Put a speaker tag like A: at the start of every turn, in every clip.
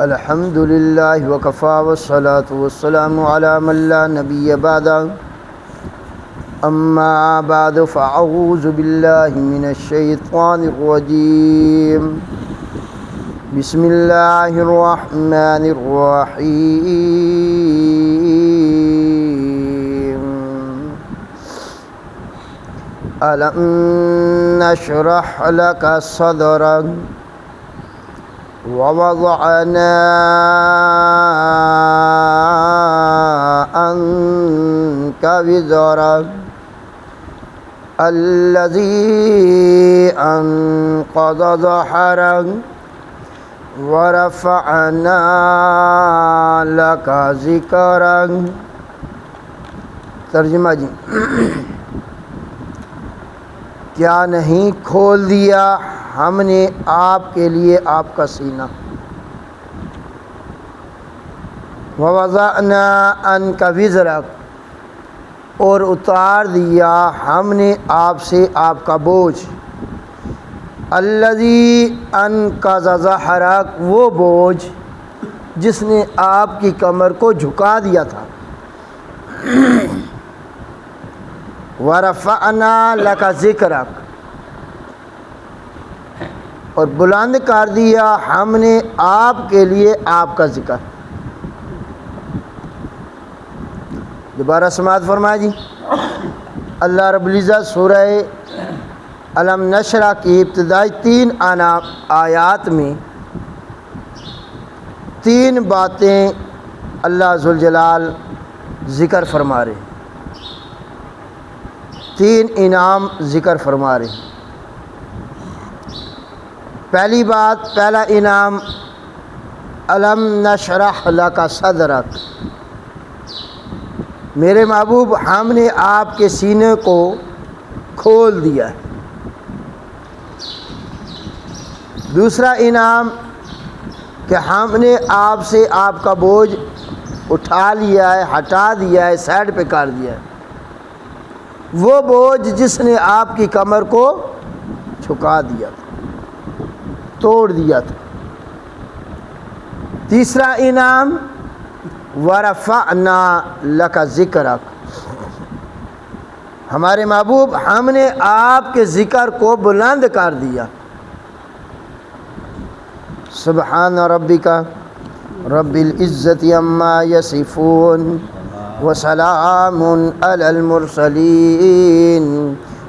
A: الحمد للہ وکفی والصلاة والسلام علی من لا نبی بعد اما بعد فاعوذ باللہ من الشیطان الرجیم بسم اللہ الرحمن الرحیم ألم نشرح لك صدرك ووضعنا عنك وزرك الذي أنقض ظهرك ورفعنا لك ذكرك۔ ترجمہ جی، کیا نہیں کھول دیا ہم نے آپ کے لیے آپ کا سینہ، وَوَضَعْنَا عَنْكَ وِزْرَكَ، اور اتار دیا ہم نے آپ سے آپ کا بوجھ، الَّذِي أَنْقَضَ ظَهْرَكَ، وہ بوجھ جس نے آپ کی کمر کو جھکا دیا تھا، وَرَفَعْنَا لَكَ ذِكْرَكَ، اور بلند کر دیا ہم نے آپ کے لیے آپ کا ذکر۔ دوبارہ سماعت فرمائے جی۔ اللہ رب العزت سورہ الم نشرح کی ابتدائی 3 آیات میں 3 باتیں اللہ ذوالجلال ذکر فرما رہے ہیں، 3 انعام ذکر فرما رہے ہیں۔ پہلی بات، پہلا انعام، الم نشرح لک صدرک، میرے محبوب ہم نے آپ کے سینے کو کھول دیا ہے۔ دوسرا انعام کہ ہم نے آپ سے آپ کا بوجھ اٹھا لیا ہے، ہٹا دیا ہے، سائڈ پہ کر دیا ہے، وہ بوجھ جس نے آپ کی کمر کو جھکا دیا تھا، توڑ دیا تھا۔ تیسرا انعام، وَرَفَعْنَا لَكَ ذِكْرَكَ، ہمارے محبوب ہم نے آپ کے ذکر کو بلند کر دیا۔ سبحان ربک رب العزت عما یصفون وسلام علی المرسلین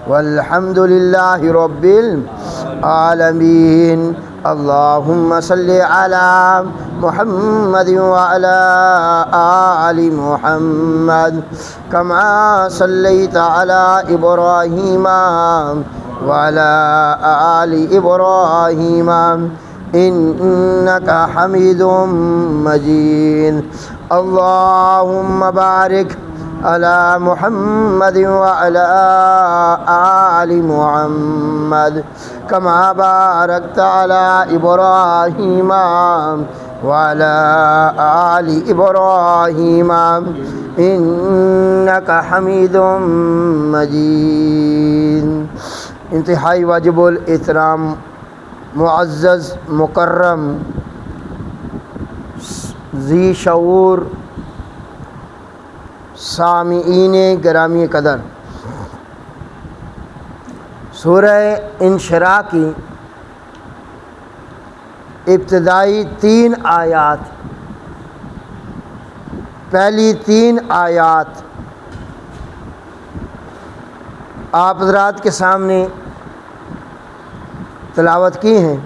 A: والحمد للہ رب العالمین۔ اللہم صلی علی محمد وعلی آل محمد کما صلیت علی ابراہیم وعلی آل ابراہیم انکا حمید مجید۔ اللہم بارک علی محمد وعلی آل محمد کما بارکت علی ابراہیم وعلی آل ابراہیم انکا حمید مجید۔ انتہائی واجب الاحترام، معزز، مکرم، ذی شعور سامعین گرامی قدر، سورہ انشراح کی ابتدائی 3 آیات، پہلی 3 آیات آپ حضرات کے سامنے تلاوت کی ہیں۔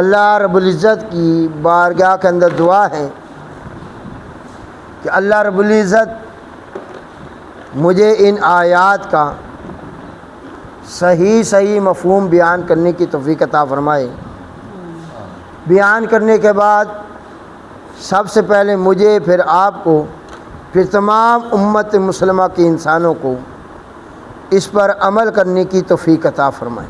A: اللہ رب العزت کی بارگاہ کے اندر دعا ہے کہ اللہ رب العزت مجھے ان آیات کا صحیح مفہوم بیان کرنے کی توفیق عطا فرمائے۔ بیان کرنے کے بعد سب سے پہلے مجھے، پھر آپ کو، پھر تمام امت مسلمہ کے انسانوں کو اس پر عمل کرنے کی توفیق عطا فرمائے۔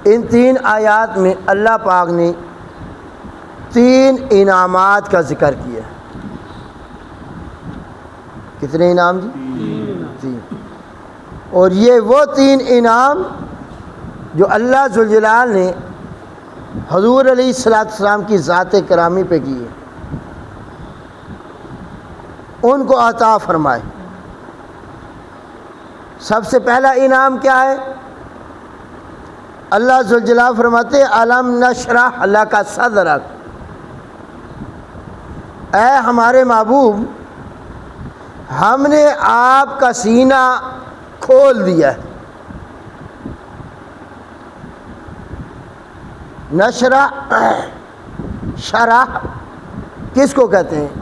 A: ان 3 آیات میں اللہ پاک نے 3 انعامات کا ذکر کیا۔ کتنے انعام جی؟ 3۔ اور یہ وہ 3 انعام جو اللہ ذوالجلال نے حضور علیہ السلام کی ذات کرامی پہ کی ہے، ان کو عطا فرمائے۔ سب سے پہلا انعام کیا ہے؟ اللہ ذوالجلال فرماتے الم نشرح لک صدرک، اے ہمارے محبوب ہم نے آپ کا سینہ کھول دیا ہے۔ نشرح، شرح کس کو کہتے ہیں؟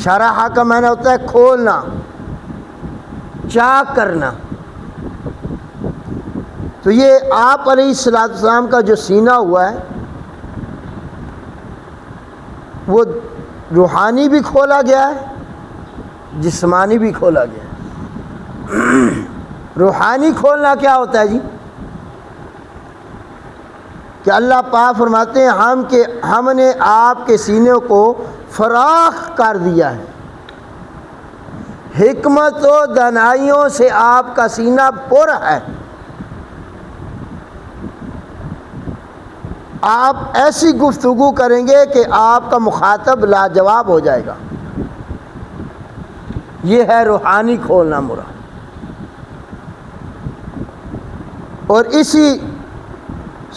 A: شرح کا معنی ہوتا ہے کھولنا، چاک کرنا۔ تو یہ آپ علیہ السلام کا جو سینہ ہوا ہے وہ روحانی بھی کھولا گیا ہے، جسمانی بھی کھولا گیا ہے۔ روحانی کھولنا کیا ہوتا ہے جی؟ کہ اللہ پاک فرماتے ہیں ہم نے آپ کے سینے کو فراخ کر دیا ہے، حکمت و دانائیوں سے آپ کا سینہ پر ہے۔ آپ ایسی گفتگو کریں گے کہ آپ کا مخاطب لاجواب ہو جائے گا۔ یہ ہے روحانی کھولنا مراد۔ اور اسی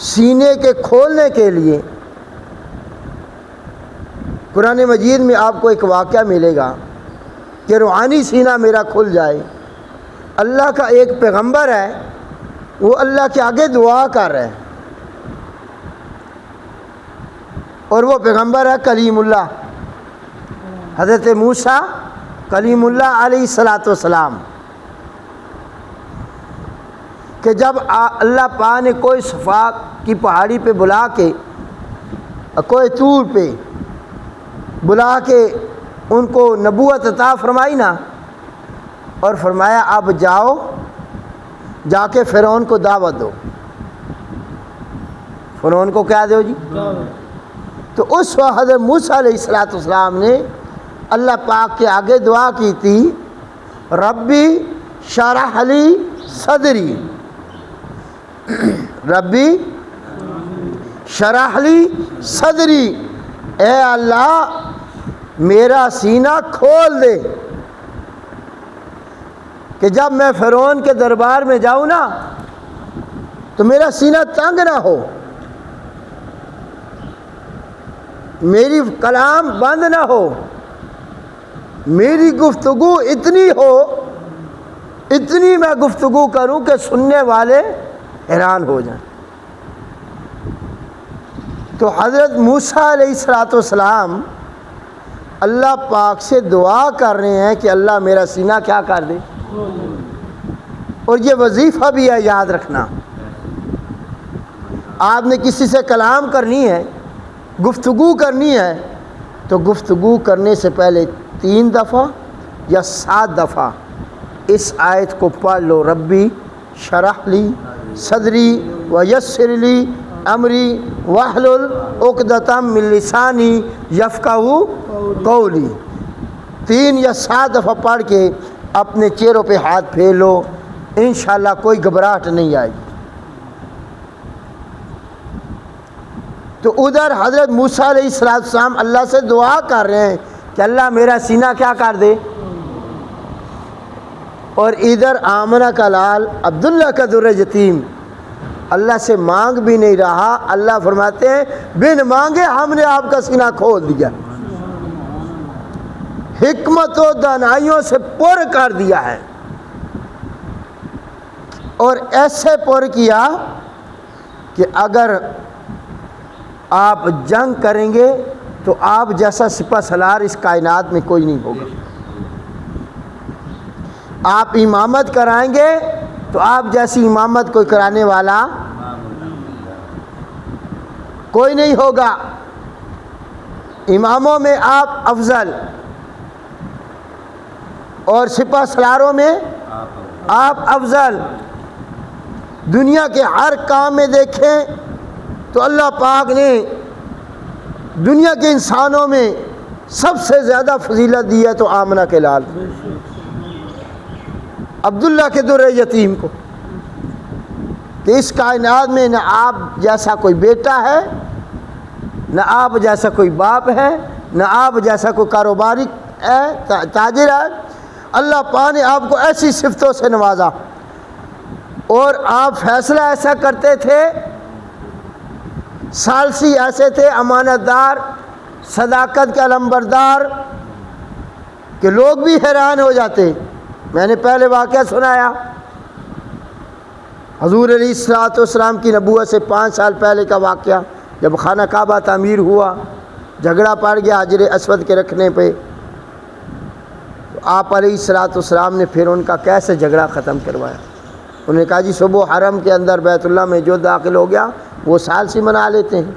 A: سینے کے کھولنے کے لیے قرآن مجید میں آپ کو ایک واقعہ ملے گا کہ روحانی سینہ میرا کھل جائے۔ اللہ کا ایک پیغمبر ہے، وہ اللہ کے آگے دعا کر رہے ہیں، اور وہ پیغمبر ہے کلیم اللہ، حضرت موسیٰ کلیم اللہ علیہ السلام، کہ جب اللہ پاک نے کوئی صفا کی پہاڑی پہ بلا کے، کوئی طور پہ بلا کے ان کو نبوت عطا فرمائی نا، اور فرمایا اب جاؤ، جا کے فرعون کو دعوت دو۔ فرعون کو کیا دو جی؟ تو اس وقت حضرت موسیٰ علیہ السلام نے اللہ پاک کے آگے دعا کی تھی، ربی شرح لی صدری، ربی شرح لی صدری، اے اللہ میرا سینہ کھول دے کہ جب میں فرعون کے دربار میں جاؤں نا تو میرا سینہ تنگ نہ ہو، میری کلام بند نہ ہو، میری گفتگو اتنی ہو، اتنی میں گفتگو کروں کہ سننے والے حیران ہو جائیں۔ تو حضرت موسیٰ علیہ السلام اللہ پاک سے دعا کر رہے ہیں کہ اللہ میرا سینہ کیا کر دے۔ اور یہ وظیفہ بھی ہے، یاد رکھنا، آپ نے کسی سے کلام کرنی ہے، گفتگو کرنی ہے، تو گفتگو کرنے سے پہلے 3 دفعہ یا 7 دفعہ اس آیت کو پڑھ لو، ربی شرح لی صدری ویسر لی امری واحلل عقدۃ من لسانی یفقہوا قولی۔ 3 یا 7 دفعہ پڑھ کے اپنے چہروں پہ ہاتھ پھیر لو، انشاءاللہ کوئی گھبراہٹ نہیں آئے گی۔ تو ادھر حضرت موسیٰ علیہ السلام اللہ سے دعا کر رہے ہیں کہ اللہ میرا سینہ کیا کر دے، اور ادھر آمنہ کا لال عبداللہ کا در یتیم اللہ سے مانگ بھی نہیں رہا، اللہ فرماتے ہیں بن مانگے ہم نے آپ کا سینہ کھول دیا، حکمت و دانائیوں سے پر کر دیا ہے، اور ایسے پر کیا کہ اگر آپ جنگ کریں گے تو آپ جیسا سپہ سالار اس کائنات میں کوئی نہیں ہوگا، آپ امامت کرائیں گے تو آپ جیسی امامت کوئی کرانے والا کوئی نہیں ہوگا، اماموں میں آپ افضل اور سپہ سالاروں میں آپ افضل۔ دنیا کے ہر کام میں دیکھیں تو اللہ پاک نے دنیا کے انسانوں میں سب سے زیادہ فضیلت دی ہے تو آمنہ کے لال عبداللہ کے در یتیم کو۔ کہ اس کائنات میں نہ آپ جیسا کوئی بیٹا ہے، نہ آپ جیسا کوئی باپ ہے، نہ آپ جیسا کوئی کاروباری ہے، تاجر ہے۔ اللہ پاک نے آپ کو ایسی صفتوں سے نوازا، اور آپ فیصلہ ایسا کرتے تھے، ثالثی ایسے تھے، امانت دار، صداقت کے علمبردار، کہ لوگ بھی حیران ہو جاتے۔ میں نے پہلے واقعہ سنایا، حضور علیہ الصلوۃ والسلام کی نبوت سے 5 سال پہلے کا واقعہ، جب خانہ کعبہ تعمیر ہوا، جھگڑا پڑ گیا حجر اسود کے رکھنے پہ، تو آپ علیہ الصلوۃ والسلام نے پھر ان کا کیسے جھگڑا ختم کروایا۔ انہوں نے کہا جی صبح حرم کے اندر بیت اللہ میں جو داخل ہو گیا وہ سال سی منا لیتے ہیں،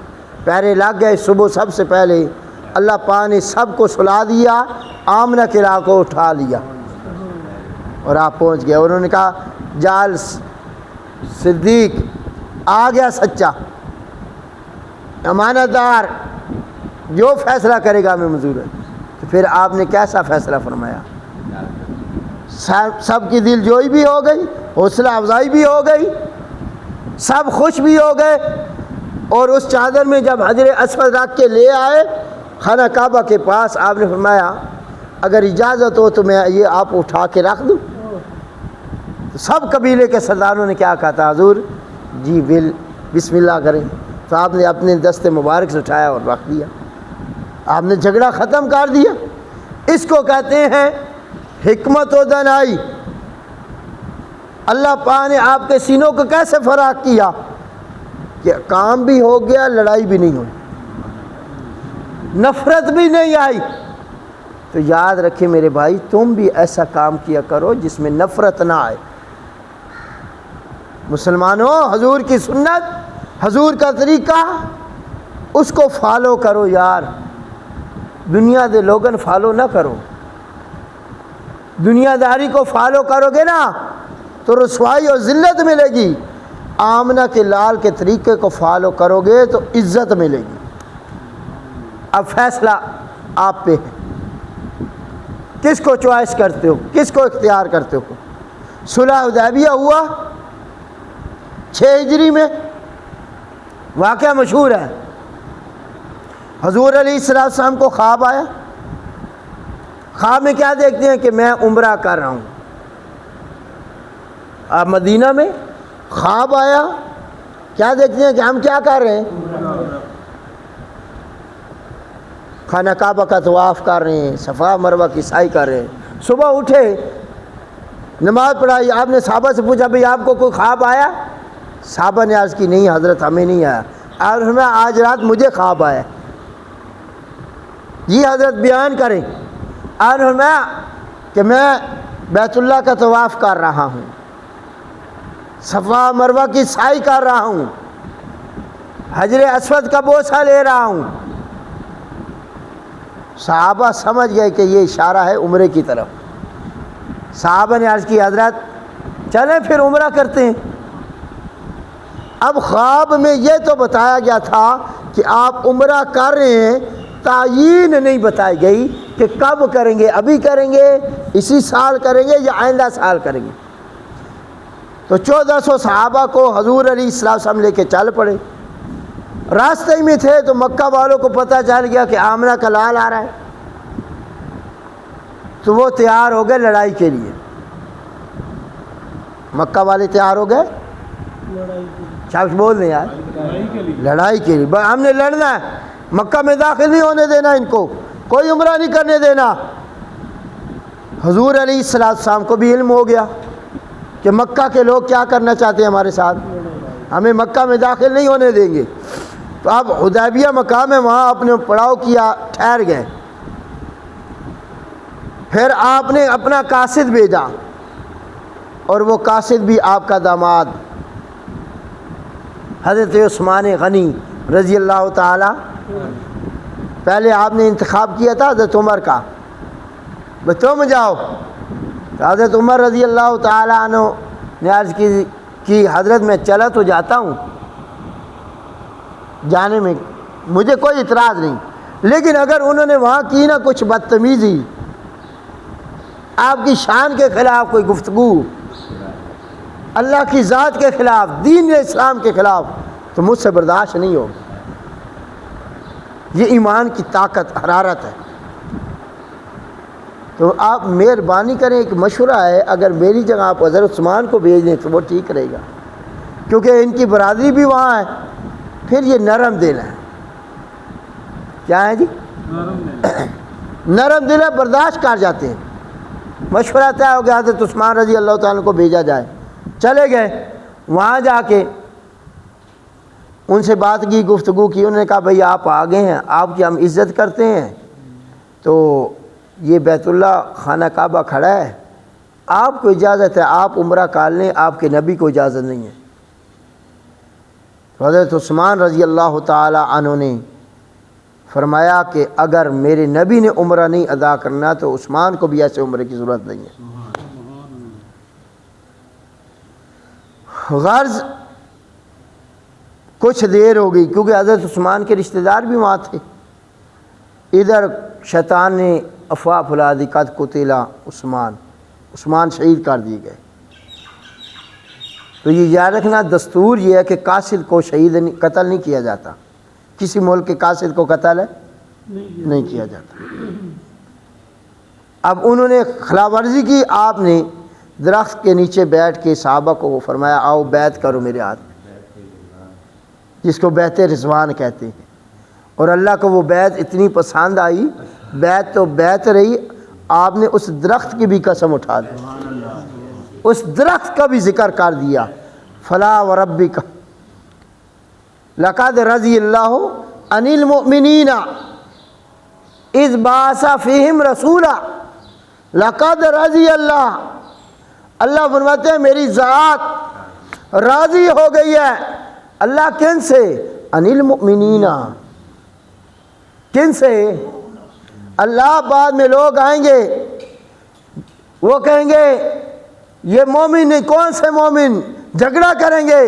A: پہرے لگ گئے، صبح سب سے پہلے اللہ پاک نے سب کو سلا دیا، آمنہ کے راہ کو اٹھا لیا اور آپ پہنچ گئے۔ انہوں نے کہا جال صدیق آ گیا، سچا امانت دار، جو فیصلہ کرے گا ہمیں منظور ہے۔ تو پھر آپ نے کیسا فیصلہ فرمایا؟ سب کی دل جوئی بھی ہو گئی، حوصلہ افزائی بھی ہو گئی، سب خوش بھی ہو گئے، اور اس چادر میں جب حجر اسود رکھ کے لے آئے خانہ کعبہ کے پاس، آپ نے فرمایا اگر اجازت ہو تو میں یہ آپ اٹھا کے رکھ دوں؟ تو سب قبیلے کے سرداروں نے کیا کہا تھا؟ حضور جی بسم اللہ کریں۔ تو آپ نے اپنے دست مبارک سے اٹھایا اور رکھ دیا، آپ نے جھگڑا ختم کر دیا۔ اس کو کہتے ہیں حکمت و دانائی۔ اللہ پاک نے آپ کے سینوں کو کیسے فراخ کیا کہ کام بھی ہو گیا، لڑائی بھی نہیں ہوئی، نفرت بھی نہیں آئی۔ تو یاد رکھیں میرے بھائی، تم بھی ایسا کام کیا کرو جس میں نفرت نہ آئے۔ مسلمانوں، حضور کی سنت، حضور کا طریقہ، اس کو فالو کرو یار، دنیا دے لوگن فالو نہ کرو۔ دنیا داری کو فالو کرو گے نا تو رسوائی اور ذلت ملے گی، آمنہ کے لال کے طریقے کو فالو کرو گے تو عزت ملے گی۔ اب فیصلہ آپ پہ ہے، کس کو چوائس کرتے ہو، کس کو اختیار کرتے ہو۔ صلح حدیبیہ ہوا 6 ہجری میں، واقعہ مشہور ہے۔ حضور علیہ السلام کو خواب آیا، خواب میں کیا دیکھتے ہیں کہ میں عمرہ کر رہا ہوں۔ آپ مدینہ میں خواب آیا، کیا دیکھتے ہیں کہ ہم کیا کر رہے ہیں؟ خانہ کعبہ کا طواف کر رہے ہیں، صفا مروہ کی سعی کر رہے ہیں۔ صبح اٹھے، نماز پڑھائی، آپ نے صحابہ سے پوچھا بھئی آپ کو کوئی خواب آیا؟ صحابہ نے عرض کی نہیں حضرت ہمیں نہیں آیا۔ اور ہمیں آج رات مجھے خواب آیا۔ یہ حضرت بیان کریں۔ اور ہمیں کہ میں بیت اللہ کا طواف کر رہا ہوں، صفا مروہ کی سعی کر رہا ہوں، حجر اسود کا بوسہ لے رہا ہوں۔ صحابہ سمجھ گئے کہ یہ اشارہ ہے عمرے کی طرف۔ صحابہ نے عرض کی حضرت چلیں پھر عمرہ کرتے ہیں۔ اب خواب میں یہ تو بتایا گیا تھا کہ آپ عمرہ کر رہے ہیں، تعیین نہیں بتائی گئی کہ کب کریں گے، ابھی کریں گے، اسی سال کریں گے یا آئندہ سال کریں گے۔ تو 1400 صحابہ کو حضور علیہ السلام لے کے چل پڑے۔ راستے میں تھے تو مکہ والوں کو پتہ چل گیا کہ آمنہ کا لال آ رہا ہے، تو وہ تیار ہو گئے لڑائی کے لیے۔ مکہ والے تیار ہو گئے، شخص بول دیں یار، لڑائی کے لیے، ہم نے لڑنا ہے، مکہ میں داخل نہیں ہونے دینا، ان کو کوئی عمرہ نہیں کرنے دینا۔ حضور علیہ السلام کو بھی علم ہو گیا کہ مکہ کے لوگ کیا کرنا چاہتے ہیں ہمارے ساتھ، ہمیں مکہ میں داخل نہیں ہونے دیں گے۔ تو اب حدیبیہ مقام ہے، وہاں اپنے پڑاؤ کیا، ٹھہر گئے۔ پھر آپ نے اپنا قاصد بھیجا، اور وہ قاصد بھی آپ کا داماد حضرت عثمان غنی رضی اللہ تعالی۔ پہلے آپ نے انتخاب کیا تھا حضرت عمر کا، بس تم جاؤ۔ تو حضرت عمر رضی اللہ تعالی عنہ نے عرض کی حضرت میں چلا تو جاتا ہوں، جانے میں مجھے کوئی اعتراض نہیں، لیکن اگر انہوں نے وہاں کی نا کچھ بدتمیزی، آپ کی شان کے خلاف کوئی گفتگو، اللہ کی ذات کے خلاف، دین اسلام کے خلاف، تو مجھ سے برداشت نہیں ہوگا۔ یہ ایمان کی طاقت، حرارت ہے۔ تو آپ مہربانی کریں، ایک مشورہ ہے، اگر میری جگہ آپ حضرت عثمان کو بھیج دیں تو وہ ٹھیک رہے گا، کیونکہ ان کی برادری بھی وہاں ہے۔ پھر یہ نرم دل ہے، کیا ہے جی؟ نرم دل ہے، برداشت کر جاتے ہیں۔ مشورہ طے ہو گیا حضرت عثمان رضی اللہ تعالیٰ کو بھیجا جائے۔ چلے گئے، وہاں جا کے ان سے بات کی، گفتگو کی۔ انہوں نے کہا بھئی آپ آگے ہیں، آپ کی ہم عزت کرتے ہیں، تو یہ بیت اللہ خانہ کعبہ کھڑا ہے، آپ کو اجازت ہے آپ عمرہ کر لیں، آپ کے نبی کو اجازت نہیں ہے۔ حضرت عثمان رضی اللہ تعالی عنہ نے فرمایا کہ اگر میرے نبی نے عمرہ نہیں ادا کرنا تو عثمان کو بھی ایسے عمرے کی ضرورت نہیں ہے۔ غرض کچھ دیر ہو گئی، کیونکہ حضرت عثمان کے رشتہ دار بھی وہاں تھے۔ ادھر شیطان نے افواہ پھیلا دی، قد قتل عثمان شہید کر دیے گئے۔ تو یہ یاد رکھنا، دستور یہ ہے کہ قاصد کو قتل نہیں کیا جاتا، کسی ملک کے قاصد کو قتل نہیں کیا جاتا۔ اب انہوں نے خلاف ورزی کی، آپ نے درخت کے نیچے بیٹھ کے صحابہ کو فرمایا آؤ بیعت کرو میرے ہاتھ، جس کو بیعت رضوان کہتے ہیں۔ اور اللہ کو وہ بیعت اتنی پسند آئی، بیعت تو بیعت رہی، آپ نے اس درخت کی بھی قسم اٹھا دی، اس درخت کا بھی ذکر کر دیا۔ فلا وربک لقد رضی اللہ عن المؤمنین اذ بعث فیہم رسولا، لقد رضی اللہ، اللہ فرماتے ہیں میری ذات راضی ہو گئی ہے۔ اللہ کن سے؟ عن المؤمنین، کن سے؟ اللہ بعد میں لوگ آئیں گے، وہ کہیں گے یہ مومن ہے، کون سے مومن؟ جھگڑا کریں گے۔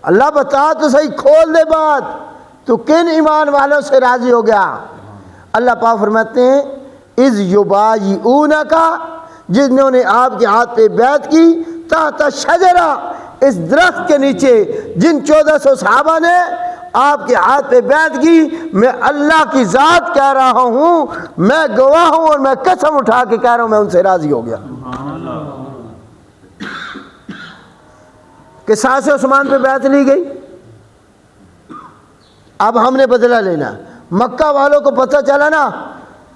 A: اللہ بتا تو صحیح، کھول دے بات، تو کن ایمان والوں سے راضی ہو گیا؟ اللہ پاک فرماتے ہیں اذ یبایعونک، جنہوں نے آپ کے ہاتھ پہ بیعت کی، تحت شجرہ، اس درخت کے نیچے، جن 1400 صحابہ نے آپ کے ہاتھ پہ بیعت کی، میں اللہ کی ذات کہہ رہا ہوں، میں گواہ ہوں، اور میں قسم اٹھا کے کہہ رہا ہوں میں ان سے راضی ہو گیا۔ کہ ساتھ عثمان پہ بیعت لی گئی۔ اب ہم نے بدلہ لینا۔ مکہ والوں کو پتہ چلا نا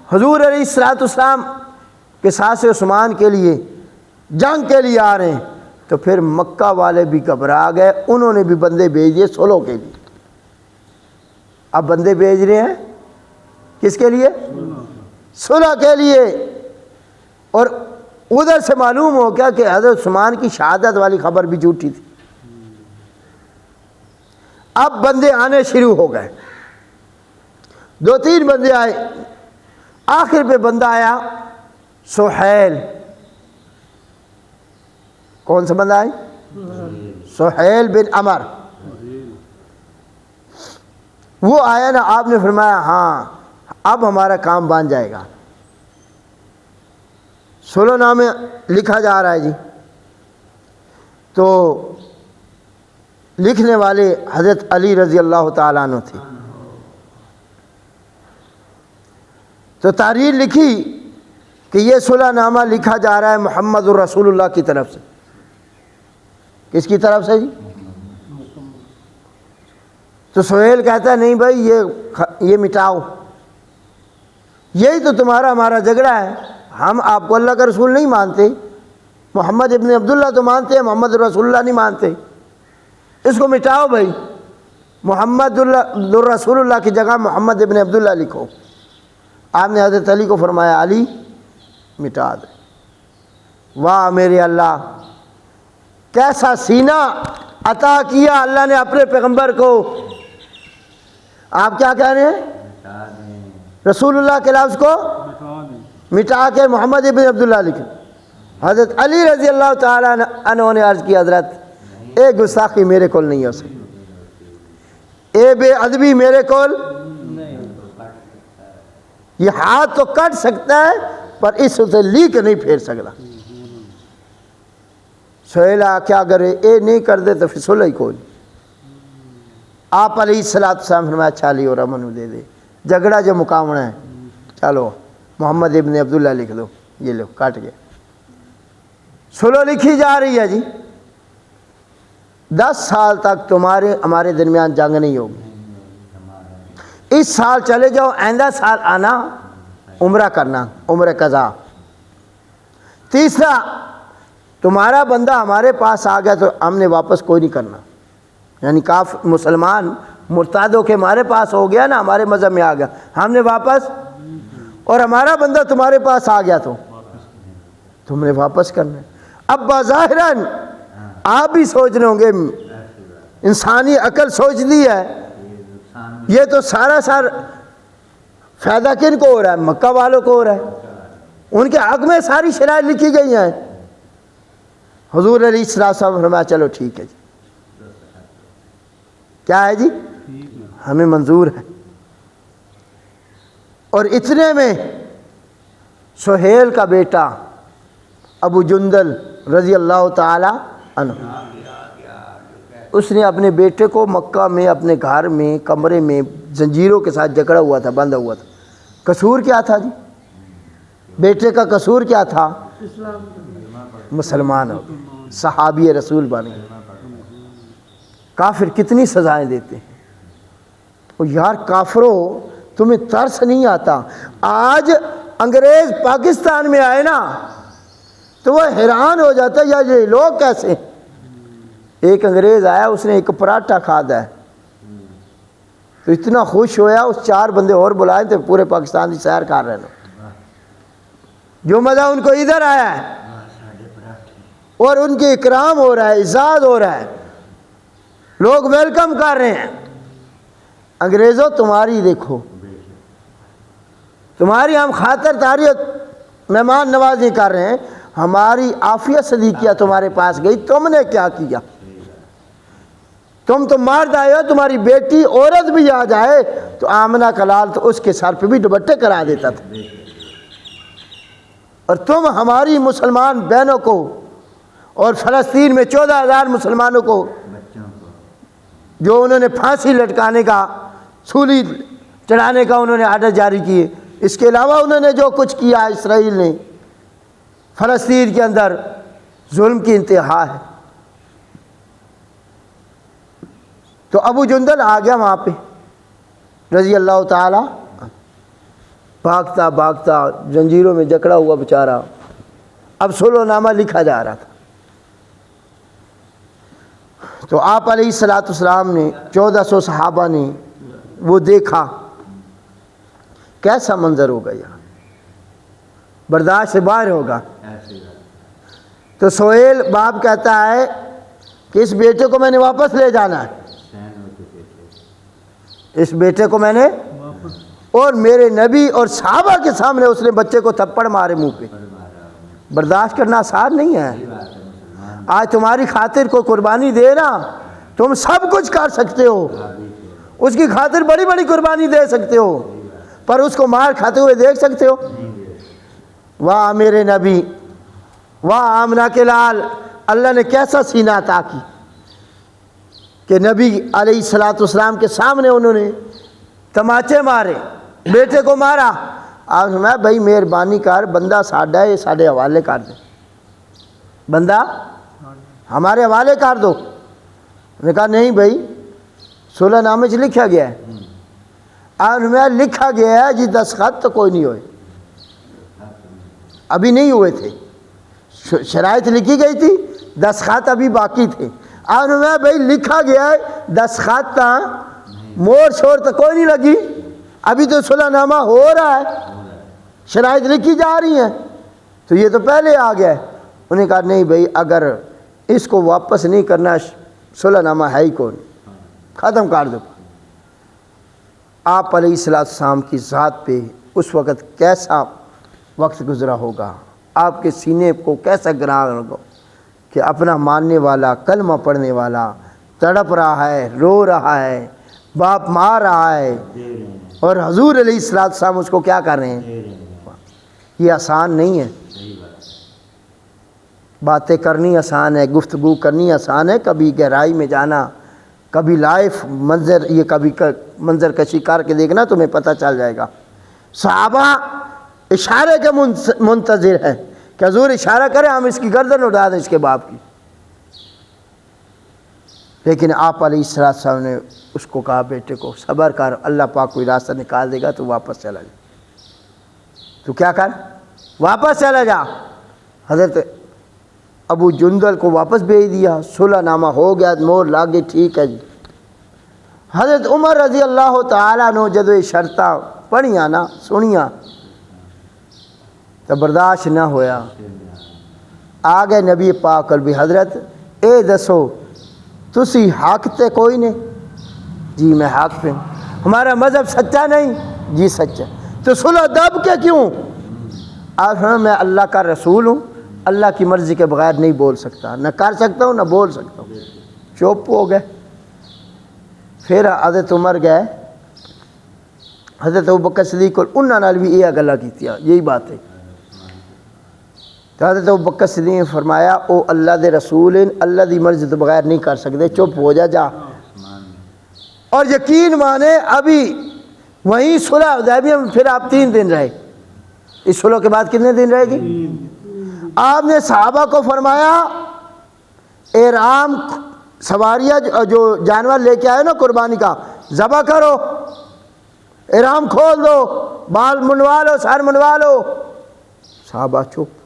A: حضور علیہ الصلوۃ والسلام کے ساتھ عثمان کے لیے جنگ کے لیے آ رہے ہیں، تو پھر مکہ والے بھی گھبرا گئے، انہوں نے بھی بندے بھیج دیے صلح کے لیے۔ اب بندے بھیج رہے ہیں کس کے لیے؟ صلح کے لیے۔ اور ادھر سے معلوم ہو گیا کہ حضرت عثمان کی شہادت والی خبر بھی جھوٹی تھی۔ اب بندے آنے شروع ہو گئے، 2-3 بندے آئے، آخر پہ بندہ آیا سہیل۔ کون سا بندہ آئے؟ سہیل بن عمر۔ وہ آیا نا، آپ نے فرمایا ہاں اب ہمارا کام بن جائے گا۔ صلح نامہ لکھا جا رہا ہے جی، تو لکھنے والے حضرت علی رضی اللہ تعالیٰ عنہ تھے۔ تو تحریر لکھی کہ یہ صلح نامہ لکھا جا رہا ہے محمد الرسول اللہ کی طرف سے۔ کس کی طرف سے جی؟ تو سہیل کہتا ہے نہیں بھائی یہ مٹاؤ، یہی تو تمہارا ہمارا جھگڑا ہے، ہم آپ کو اللہ کا رسول نہیں مانتے، محمد ابن عبداللہ تو مانتے ہیں، محمد رسول اللہ نہیں مانتے، اس کو مٹاؤ بھائی، محمد الرسول اللہ کی جگہ محمد ابن عبداللہ لکھو۔ آپ نے حضرت علی کو فرمایا علی مٹا دے۔ واہ میرے اللہ، کیسا سینہ عطا کیا اللہ نے اپنے پیغمبر کو۔ آپ کیا کہہ رہے ہیں؟ رسول اللہ کے لفظ کو مٹا کے محمد ابن عبداللہ لکھے۔ حضرت علی رضی اللہ تعالیٰ عنہ نے عرض کی حضرت ایک گستاخی میرے کول نہیں ہو سکتی، اے بے ادبی میرے کول، یہ ہاتھ تو کٹ سکتا ہے پر اس سے لیک نہیں پھیر سکتا۔ سہیل کیا کرے اے نہیں کر دے تو پھر صلح ہی کوئی. آپ علیہ السلام فرمایا اچھا علی اور امن دے دے, جھگڑا جو مقامنا ہے چلو محمد ابن عبداللہ لکھ دو, یہ لو کاٹ گیا. صلح لکھی جا رہی ہے جی. 10 سال تک تمہارے ہمارے درمیان جنگ نہیں ہوگی. اس سال چلے جاؤ, آئندہ سال آنا, عمرہ کرنا, عمرہ قضا. تیسرا, تمہارا بندہ ہمارے پاس آ گیا تو ہم نے واپس کوئی نہیں کرنا. یعنی مسلمان مرتاد ہو کے ہمارے پاس ہو گیا نا, ہمارے مذہب میں آ گیا, ہم نے واپس, اور ہمارا بندہ تمہارے پاس آ گیا تو تم نے واپس کرنا. اب بظاہراً آپ بھی سوچ رہے ہوں گے, انسانی عقل سوچتی ہے یہ تو سارا فائدہ کن کو ہو رہا ہے؟ مکہ والوں کو ہو رہا ہے. ان کے حق میں ساری شرائط لکھی گئی ہیں. حضور علیہ السلام فرمایا چلو ٹھیک ہے جی, کیا ہے جی, ہمیں منظور ہے. اور اتنے میں سہیل کا بیٹا ابو جندل رضی اللہ تعالی عنہ, اس نے اپنے بیٹے کو مکہ میں اپنے گھر میں کمرے میں زنجیروں کے ساتھ جکڑا ہوا تھا, بندھا ہوا تھا. قصور کیا تھا جی؟ بیٹے کا قصور کیا تھا؟ مسلمان ہو گئے, صحابی رسول بن گئے. کافر کتنی سزائیں دیتے ہیں. اور یار کافروں تمہیں ترس نہیں آتا؟ آج انگریز پاکستان میں آئے نا تو وہ حیران ہو جاتا ہے یار یہ لوگ کیسے. ایک انگریز آیا, اس نے ایک پراٹھا کھادا ہے تو اتنا خوش ہویا, اس 4 بندے اور بلائے تھے, پورے پاکستان کی سیر کر رہے ہیں. جو مزہ ان کو ادھر آیا ہے اور ان کی اکرام ہو رہا ہے, اعزاز ہو رہا ہے, لوگ ویلکم کر رہے ہیں. انگریزوں تمہاری دیکھو, تمہاری ہم خاطر تاریخ مہمان نوازی کر رہے ہیں, ہماری عافیت صدیقیہ تمہارے پاس گئی, تم نے کیا کیا؟ تم تو مرد آئے ہو, تمہاری بیٹی عورت بھی آ جائے تو آمنہ کا لال تو اس کے سر پہ بھی دوپٹے کرا دیتا تھا. اور تم ہماری مسلمان بہنوں کو اور فلسطین میں 14,000 مسلمانوں کو جو انہوں نے پھانسی لٹکانے کا, سولی چڑھانے کا انہوں نے آرڈر جاری کیے, اس کے علاوہ انہوں نے جو کچھ کیا اسرائیل نے فلسطین کے اندر, ظلم کی انتہا ہے. تو ابو جندل آ گیا وہاں پہ رضی اللہ تعالی, بھاگتا بھاگتا زنجیروں میں جکڑا ہوا بیچارہ. اب صلح نامہ لکھا جا رہا تھا. تو آپ علیہ السلام نے 1400 صحابہ نے وہ دیکھا, کیسا منظر ہوگا یار, برداشت سے باہر ہوگا. تو سہیل باپ کہتا ہے کہ اس بیٹے کو میں نے واپس لے جانا ہے, اس بیٹے کو میں نے, اور میرے نبی اور صحابہ کے سامنے اس نے بچے کو تھپڑ مارے منہ پہ. برداشت کرنا آسان نہیں ہے. آج تمہاری خاطر کو قربانی دے نا, تم سب کچھ کر سکتے ہو, اس کی خاطر بڑی بڑی قربانی دے سکتے ہو, پر اس کو مار کھاتے ہوئے دیکھ سکتے ہو؟ واہ میرے نبی, واہ آمنہ کے لال, اللہ نے کیسا سینہ عطا کی کہ نبی علیہ السلام کے سامنے انہوں نے تماچے مارے, بیٹے کو مارا. آپ میں بھائی مہربانی کر, بندہ ساڈا ہے, ساڈے حوالے کر دے, بندہ ہمارے حوالے کر دو. نے کہا نہیں بھائی صلح نامے سے لکھا گیا ہے. آپ میں لکھا گیا ہے جی, دستخط تو کوئی نہیں ہوئے, ابھی نہیں ہوئے تھے, شرائط لکھی گئی تھی, دستخط ابھی باقی تھے. آپ میں بھائی لکھا گیا ہے, دستخط تا مور شور تو کوئی نہیں لگی, ابھی تو صلح نامہ ہو رہا ہے, شرائط لکھی جا رہی ہیں, تو یہ تو پہلے آ گیا ہے. انہیں کہا نہیں بھائی اگر اس کو واپس نہیں کرنا, صلح نامہ ہے ہی کون, ختم کر دو. آپ علیہ السلام کی ذات پہ اس وقت کیسا وقت گزرا ہوگا, آپ کے سینے کو کیسا گرا ہوگا کہ اپنا ماننے والا, کلمہ پڑھنے والا تڑپ رہا ہے, رو رہا ہے, باپ مار رہا ہے, اور حضور علیہ السلام اس کو کیا کر رہے ہیں. یہ آسان نہیں ہے, باتیں کرنی آسان ہے، گفتگو کرنی آسان ہے، کبھی گہرائی میں جانا، کبھی لائف منظر، یہ کبھی منظر کشی کر کے دیکھنا، تمہیں پتہ چل جائے گا۔ صحابہ اشارے کے منتظر ہیں کہ حضور اشارہ کرے ہم اس کی گردن اڑا دیں اس کے باپ کی، لیکن آپ علیہ السلام نے اس کو کہا بیٹے کو صبر کر، اللہ پاک کوئی راستہ نکال دے گا، تو واپس چلا جا، تو کیا کر واپس چلا جا۔ حضرت ابو جندل کو واپس بھیج دیا، صلح نامہ ہو گیا، مور لاگے، ٹھیک ہے جی۔ حضرت عمر رضی اللہ تعالیٰ نے جب یہ شرطاں پڑھیاں نا سنیاں تو برداشت نہ ہویا، آگے نبی پاک اور بھی حضرت اے دسو تسی حق تے کوئی نہیں؟ جی میں حق پہ ہوں۔ ہمارا مذہب سچا نہیں؟ جی سچا۔ تو صلح دب کے کیوں؟ آپ میں اللہ کا رسول ہوں، اللہ کی مرضی کے بغیر نہیں بول سکتا، نہ کر سکتا ہوں نہ بول سکتا ہوں۔ چپ ہو گئے۔ پھر حضرت عمر گئے حضرت ابوبکر صدیق کو، انہوں نے بھی یہ گلا کی، یہی بات ہے۔ تو حضرت ابوبکر صدیق نے فرمایا او اللہ دے رسول ہیں، اللہ دی مرضی تو بغیر نہیں کر سکتے، چپ ہو جا۔ اور یقین مانے ابھی وہیں صلح حدیبیہ میں پھر آپ 3 دن رہے، اس صلح کے بعد کتنے دن رہے گی؟ آپ نے صحابہ کو فرمایا احرام سواریہ جو جانور لے کے آئے نا قربانی کا، ذبح کرو، احرام کھول دو، بال منڈوا لو، سر منڈوا لو۔ صحابہ چپ،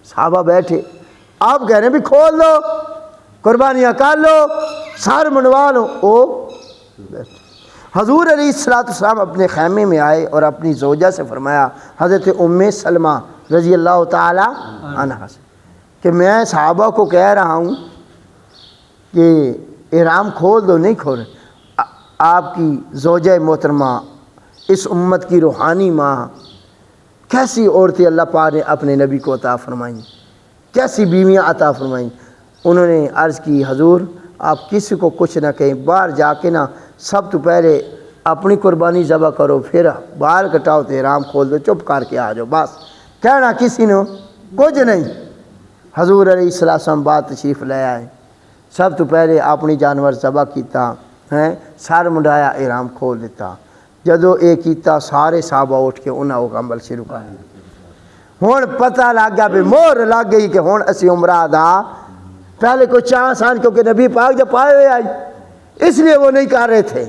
A: صحابہ بیٹھے، آپ کہہ رہے ہیں بھی کھول دو، قربانیاں کر لو، سر منڈوا لو، او بیٹھے۔ حضور علیہ السلام اپنے خیمے میں آئے اور اپنی زوجہ سے فرمایا، حضرت ام سلمہ رضی اللہ تعالی عنہا سے، کہ میں صحابہ کو کہہ رہا ہوں کہ احرام کھول دو، نہیں کھول رہے۔ آپ کی زوجہ محترمہ، اس امت کی روحانی ماں، کیسی عورتیں اللہ پاک نے اپنے نبی کو عطا فرمائیں، کیسی بیویاں عطا فرمائیں۔ انہوں نے عرض کی حضور آپ کسی کو کچھ نہ کہیں، باہر جا کے نا سب تو پہلے اپنی قربانی ذبح کرو، پھر بال کٹاؤ تو احرام کھول دو، چپ کر کے آ جاؤ، بس کہنا کسی نے کچھ نہیں۔ حضور علیہ السلام بات تشریف لے آئے، سب تو پہلے اپنی جانور ذبح کیتا ہیں، سر منڈایا، احرام کھول دیتا۔ جدو یہ کیتا سارے صحابہ اٹھ کے انہاں کو عمل شروع کر دیا۔ ہن پتہ لگ گیا بھی مہر لگ گئی کہ ہن اسی عمرہ دا پہلے کوئی چانس آن، کیونکہ نبی پاک جب پائے ہوئے آئی اس لیے وہ نہیں کر رہے تھے۔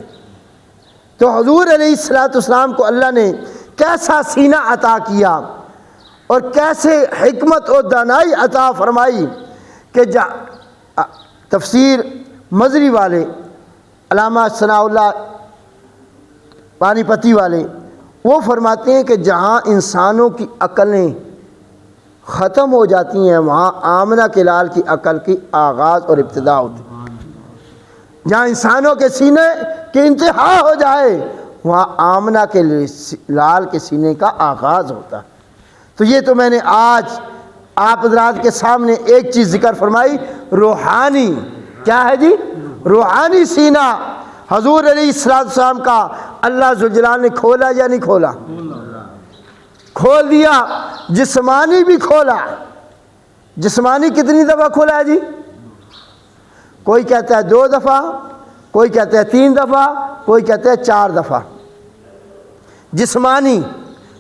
A: تو حضور علیہ السلام کو اللہ نے کیسا سینہ عطا کیا اور کیسے حکمت اور دانائی عطا فرمائی کہ تفسیر مزری والے علامہ ثناء اللہ پانی پتی والے وہ فرماتے ہیں کہ جہاں انسانوں کی عقلیں ختم ہو جاتی ہیں وہاں آمنہ کے لال کی عقل کی آغاز اور ابتدا ہوتی ہے۔ جہاں انسانوں کے سینے کی انتہا ہو جائے وہاں آمنہ کے لال کے سینے کا آغاز ہوتا ہے۔ تو یہ تو میں نے آج آپ حضرات کے سامنے ایک چیز ذکر فرمائی، روحانی، کیا ہے جی؟ روحانی سینہ حضور علیہ السلام کا اللہ ذوالجلال نے کھولا یا نہیں کھولا؟ کھول دیا۔ جسمانی بھی کھولا۔ جسمانی کتنی دفعہ کھولا ہے جی؟ کوئی کہتا ہے 2 دفعہ، کوئی کہتا ہے 3 دفعہ، کوئی کہتا ہے 4 دفعہ۔ جسمانی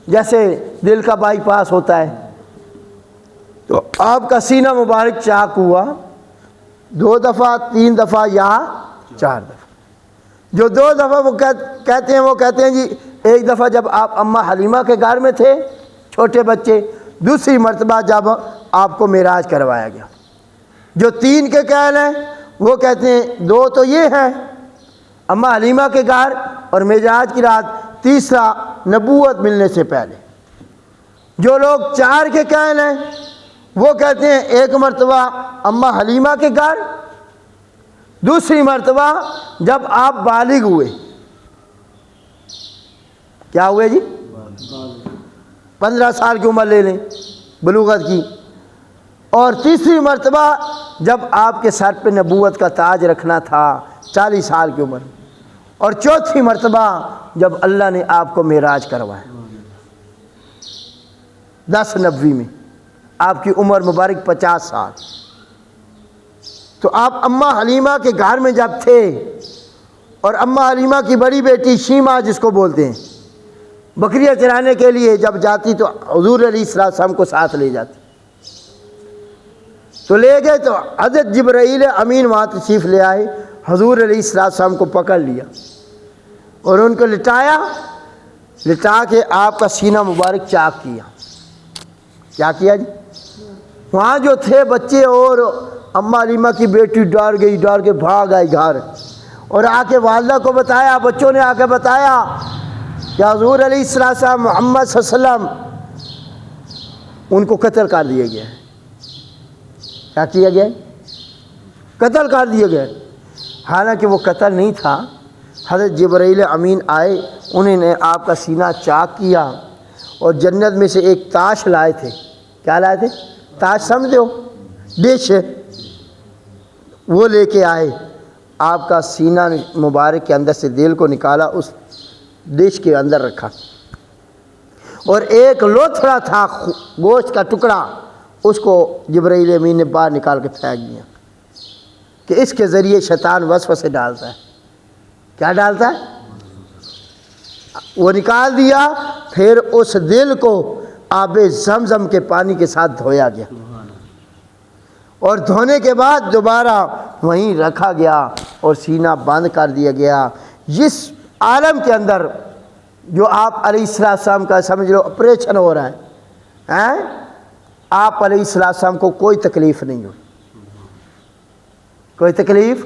A: جیسے دل کا بائی پاس ہوتا ہے تو آپ کا سینہ مبارک چاک ہوا 2 دفعہ، 3 دفعہ یا 4 دفعہ۔ جو 2 دفعہ وہ کہتے ہیں وہ کہتے ہیں جی ایک دفعہ جب آپ اماں حلیمہ کے گھر میں تھے چھوٹے بچے، دوسری مرتبہ جب آپ کو معراج کروایا گیا۔ جو 3 کے قائل ہیں وہ کہتے ہیں 2 تو یہ ہیں اماں حلیمہ کے گھر اور معراج کی رات، تیسرا نبوت ملنے سے پہلے۔ جو لوگ 4 کے قائل ہیں وہ کہتے ہیں 1 مرتبہ اماں حلیمہ کے گھر، دوسری مرتبہ جب آپ بالغ ہوئے، کیا ہوئے جی؟ 15 سال کی عمر لے لیں بلوغت کی، اور تیسری مرتبہ جب آپ کے سر پہ نبوت کا تاج رکھنا تھا 40 سال کی عمر، اور چوتھی مرتبہ جب اللہ نے آپ کو معراج کروایا 10 نبوی میں۔ آپ کی عمر مبارک 50 سال. تو آپ اماں حلیمہ کے گھر میں جب تھے اور اماں حلیمہ کی بڑی بیٹی شیمہ جس کو بولتے ہیں بکریاں چرانے کے لیے جب جاتی تو حضور علیہ السلام کو ساتھ لے جاتی. تو لے گئے تو حضرت جبرائیل امین وہاں تشریف لے آئے, حضور علیہ السلام کو پکڑ لیا اور ان کو لٹایا, لٹا کے آپ کا سینہ مبارک چاک کیا. کیا کیا جی؟ وہاں جو تھے بچے اور اماں حلیمہ کی بیٹی ڈر گئی, ڈر کے بھاگ آئی گھر اور آ کے والدہ کو بتایا, بچوں نے آ کے بتایا کہ حضور علیہ السلام محمد صلی اللہ علیہ وسلم ان کو قتل کر دیا گیا ہے. کیا کیا گیا؟ قتل کر دیا گیا. حالانکہ وہ قتل نہیں تھا. حضرت جبرائیل امین آئے, انہوں نے آپ کا سینہ چاک کیا اور جنت میں سے ایک تاش لائے تھے. کیا لائے تھے؟ تاش سمجھتے ہو, ڈش, وہ لے کے آئے. آپ کا سینہ مبارک کے اندر سے دل کو نکالا, اس ڈش کے اندر رکھا اور ایک لوتھڑا تھا گوشت کا ٹکڑا, اس کو جبرائیل امین نے باہر نکال کے پھینک دیا کہ اس کے ذریعے شیطان وسوسے ڈالتا ہے. کیا ڈالتا ہے؟ وہ نکال دیا. پھر اس دل کو آب زمزم کے پانی کے ساتھ دھویا گیا اور دھونے کے بعد دوبارہ وہیں رکھا گیا اور سینہ بند کر دیا گیا. جس عالم کے اندر جو آپ علیہ السلام کا سمجھ لو آپریشن ہو رہا ہے, آپ علیہ السلام کو کوئی تکلیف نہیں ہوئی, کوئی تکلیف,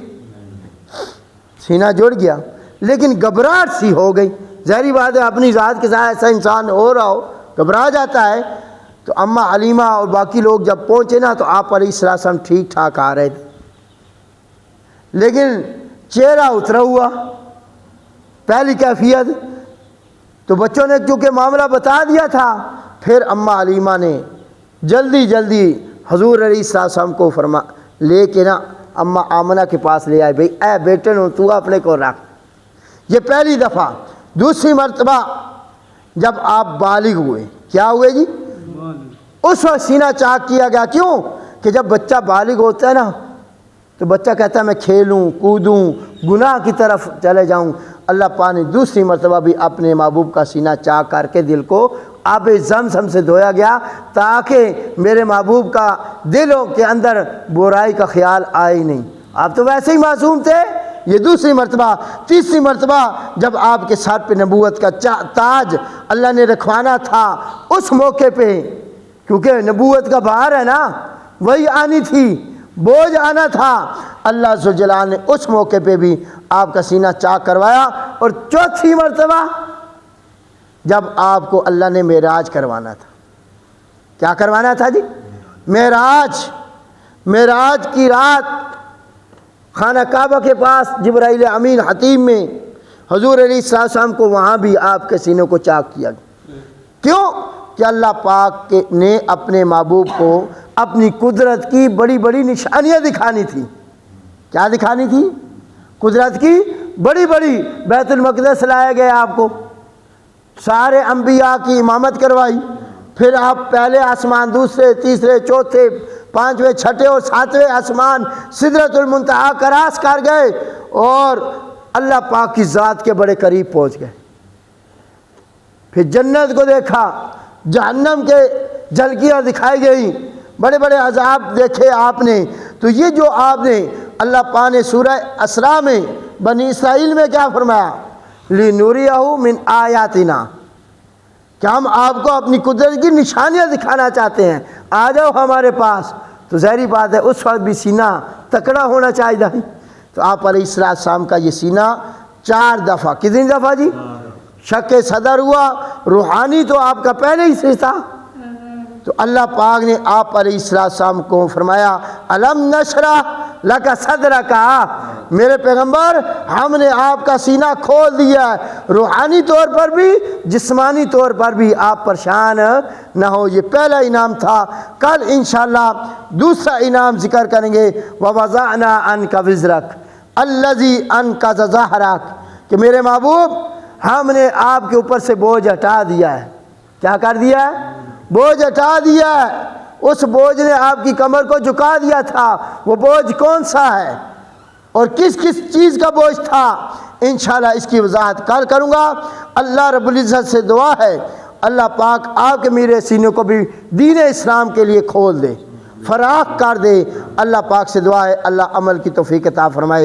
A: سینہ جڑ گیا لیکن گھبراہٹ سی ہو گئی. ظاہری بات ہے اپنی ذات کے ساتھ ایسا انسان ہو رہا ہو گھبرا جاتا ہے. تو اماں حلیمہ اور باقی لوگ جب پہنچے نا تو آپ علیہ السلام ٹھیک ٹھاک آ رہے تھے لیکن چہرہ اترا ہوا, پہلی کیفیت. تو بچوں نے کیونکہ معاملہ بتا دیا تھا, پھر اماں حلیمہ نے جلدی جلدی حضور علیہ السلام کو لے کے نا اماں آمنہ کے پاس لے آئے. بھئی اے بیٹے نو تو اپنے کو رکھ. یہ پہلی دفعہ. دوسری مرتبہ جب آپ بالغ ہوئے, کیا ہوئے جی؟ اس وقت سینہ چاک کیا گیا. کیوں کہ جب بچہ بالغ ہوتا ہے نا تو بچہ کہتا ہے میں کھیلوں کودوں گناہ کی طرف چلے جاؤں. اللہ پاک نے دوسری مرتبہ بھی اپنے محبوب کا سینہ چاک کر کے دل کو آب زمزم سے دھویا گیا تاکہ میرے محبوب کا دلوں کے اندر برائی کا خیال آئے ہی نہیں. آپ تو ویسے ہی معصوم تھے. یہ دوسری مرتبہ. تیسری مرتبہ جب آپ کے سر پہ نبوت کا تاج اللہ نے رکھوانا تھا, اس موقع پہ کیونکہ نبوت کا بہار ہے نا, وہی آنی تھی, بوجھ آنا تھا, اللہ عز و جل نے اس موقع پہ بھی آپ کا سینہ چاک کروایا. اور چوتھی مرتبہ جب آپ کو اللہ نے معراج کروانا تھا. کیا کروانا تھا جی؟ معراج. معراج کی رات خانہ کعبہ کے پاس جبرائیل امین حتیم میں حضور علیہ السلام کو وہاں بھی آپ کے سینوں کو چاک کیا گیا. کیوں کہ اللہ پاک نے اپنے محبوب کو اپنی قدرت کی بڑی بڑی نشانیاں دکھانی تھی. کیا دکھانی تھی؟ قدرت کی بڑی بڑی. بیت المقدس لایا گیا, آپ کو سارے انبیاء کی امامت کروائی. پھر آپ پہلے آسمان, دوسرے, تیسرے, چوتھے, پانچویں, چھٹے اور ساتویں آسمان سدرۃ المنتہا کراس کر گئے اور اللہ پاک کی ذات کے بڑے قریب پہنچ گئے. پھر جنت کو دیکھا, جہنم کے جھلکیاں دکھائی گئی, بڑے بڑے عذاب دیکھے آپ نے. تو یہ جو آپ نے اللہ پاک نے سورہ اسراء میں بنی اسرائیل میں کیا فرمایا, لِنُرِيَهُ مِنْ آیاتنا, کہ ہم آپ کو اپنی قدرت کی نشانیاں دکھانا چاہتے ہیں, آ جاؤ ہمارے پاس. تو ظاہری بات ہے اس وقت بھی سینہ تکڑا ہونا چاہیے. تو آپ علیہ السلام کا یہ سینہ 4 دفعہ, کتنی دفعہ جی؟ شک صدر ہوا. روحانی تو آپ کا پہلے ہی سے تھا. تو اللہ پاک نے آپ علیہ السلام کو فرمایا الم نشرح لک صدرک, میرے پیغمبر ہم نے آپ کا سینہ کھول دیا ہے. روحانی طور پر بھی جسمانی طور پر بھی آپ پریشان نہ ہو. یہ پہلا انعام تھا. کل انشاءاللہ دوسرا انعام ذکر کریں گے. وَوَضَعْنَا عَنْكَ وِزْرَكَ الَّذِي أَنْقَضَ ظَهْرَكَ, کہ میرے محبوب ہم نے آپ کے اوپر سے بوجھ ہٹا دیا ہے. کیا کر دیا ہے؟ بوجھ ہٹا دیا ہے. اس بوجھ نے آپ کی کمر کو جھکا دیا تھا، وہ بوجھ کون سا ہے اور کس کس چیز کا بوجھ تھا، انشاءاللہ اس کی وضاحت کل کروں گا۔ اللہ رب العزت سے دعا ہے اللہ پاک آپ کے میرے سینے کو بھی دین اسلام کے لیے کھول دے، فراخ کر دے۔ اللہ پاک سے دعا ہے اللہ عمل کی توفیق عطا فرمائے۔